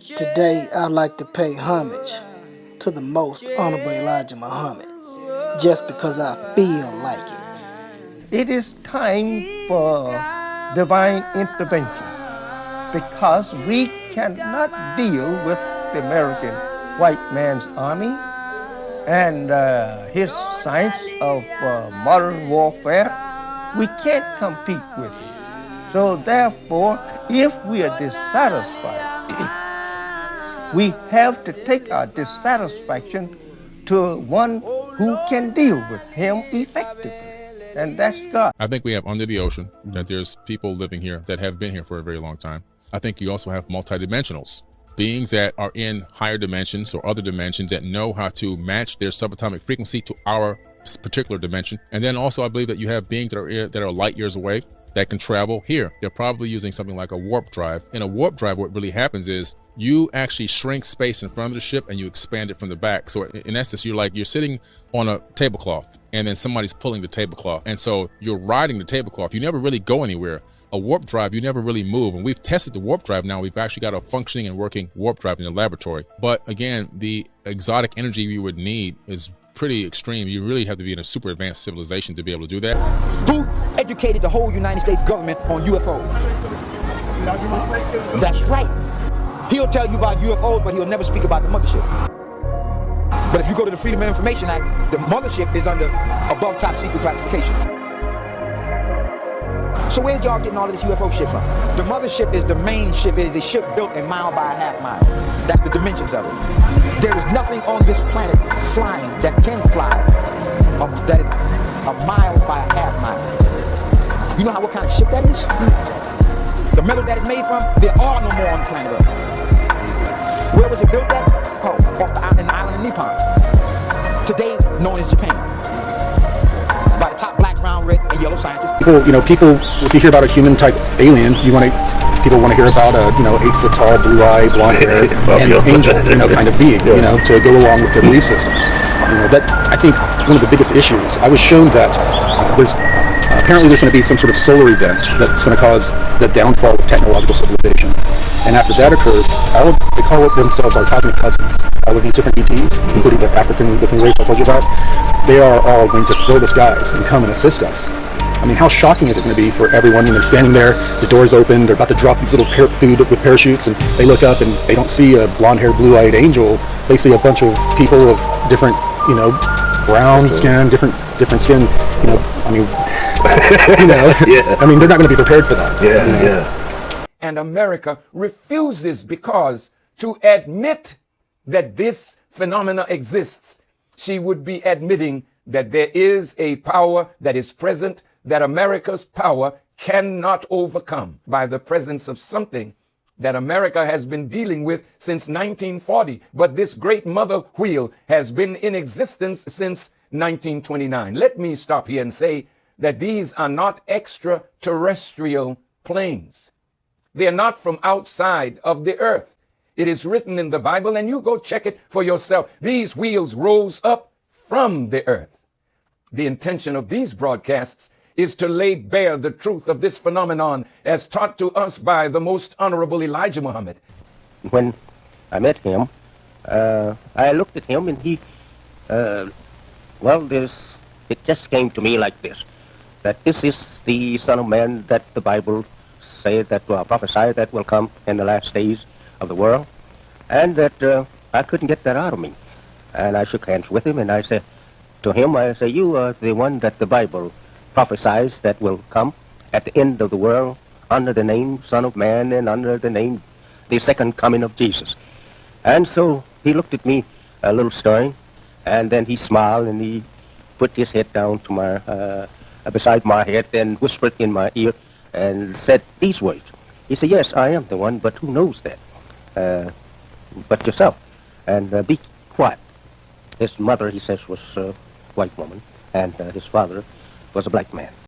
Today, I'd like to pay homage to the most honorable Elijah Muhammad, just because I feel like it. It is time for divine intervention because we cannot deal with the American white man's army and his science of modern warfare. We can't compete with it. So therefore, if we are dissatisfied, we have to take our dissatisfaction to one who can deal with him effectively, and that's God. I think we have under the ocean that there's people living here that have been here for a very long time. I think you also have multidimensionals, beings that are in higher dimensions or other dimensions that know how to match their subatomic frequency to our particular dimension. And then also I believe that you have beings that are light years away that can travel here. They're probably using something like a warp drive. In a warp drive, what really happens is you actually shrink space in front of the ship and you expand it from the back. So in essence, you're sitting on a tablecloth and then somebody's pulling the tablecloth. And so you're riding the tablecloth. You never really go anywhere. A warp drive, you never really move. And we've tested the warp drive now. We've actually got a functioning and working warp drive in the laboratory. But again, the exotic energy you would need is pretty extreme. You really have to be in a super advanced civilization to be able to do that. Who educated the whole United States government on UFOs? That's right. He'll tell you about UFOs, but he'll never speak about the mothership. But if you go to the Freedom of Information Act, the mothership is under above top secret classification. So where's y'all getting all of this UFO shit from? The mothership is the main ship, is the ship built a mile by a half mile. That's the dimensions of it. There is nothing on this planet flying that can fly that is a mile by a half mile. You know what kind of ship that is? The metal that it's made from, there are no more on the planet Earth. Where was it built at? Oh, off the island of Nippon. Today known as Japan. By the top black, brown, red, and yellow scientists. People, if you hear about a human-type alien, people want to hear about a, 8-foot tall, blue-eyed, blonde-haired, and angel, kind of being, to go along with their belief system. That, I think, one of the biggest issues. I was shown that apparently there's going to be some sort of solar event that's going to cause the downfall of technological civilization. And after that occurs, they call themselves our cosmic cousins. All of these different ETs, including the African-looking race I told you about, they are all going to fill the skies and come and assist us. I mean, how shocking is it going to be for everyone when they're standing there, the door's open, they're about to drop these little food with parachutes, and they look up and they don't see a blonde-haired, blue-eyed angel. They see a bunch of people of different, brown skin, different skin, I mean, yeah. I mean, they're not going to be prepared for that. Yeah. And America refuses because to admit that this phenomena exists, she would be admitting that there is a power that is present that America's power cannot overcome by the presence of something that America has been dealing with since 1940. But this great mother wheel has been in existence since 1929. Let me stop here and say that these are not extraterrestrial planes. They are not from outside of the earth. It is written in the Bible, and you go check it for yourself. These wheels rose up from the earth. The intention of these broadcasts is to lay bare the truth of this phenomenon as taught to us by the most honorable Elijah Muhammad. When I met him, I looked at him and he, it just came to me like this, that this is the Son of Man that the Bible said that prophesied that will come in the last days of the world, and that I couldn't get that out of me. And I shook hands with him and I said to him, you are the one that the Bible prophesies that will come at the end of the world under the name Son of Man and under the name the second coming of Jesus. And so he looked at me a little stern, and then he smiled and he put his head down to my beside my head and whispered in my ear and said these words. He said, yes, I am the one, but who knows that? But yourself. And be quiet. His mother, he says, was a white woman, and his father was a black man.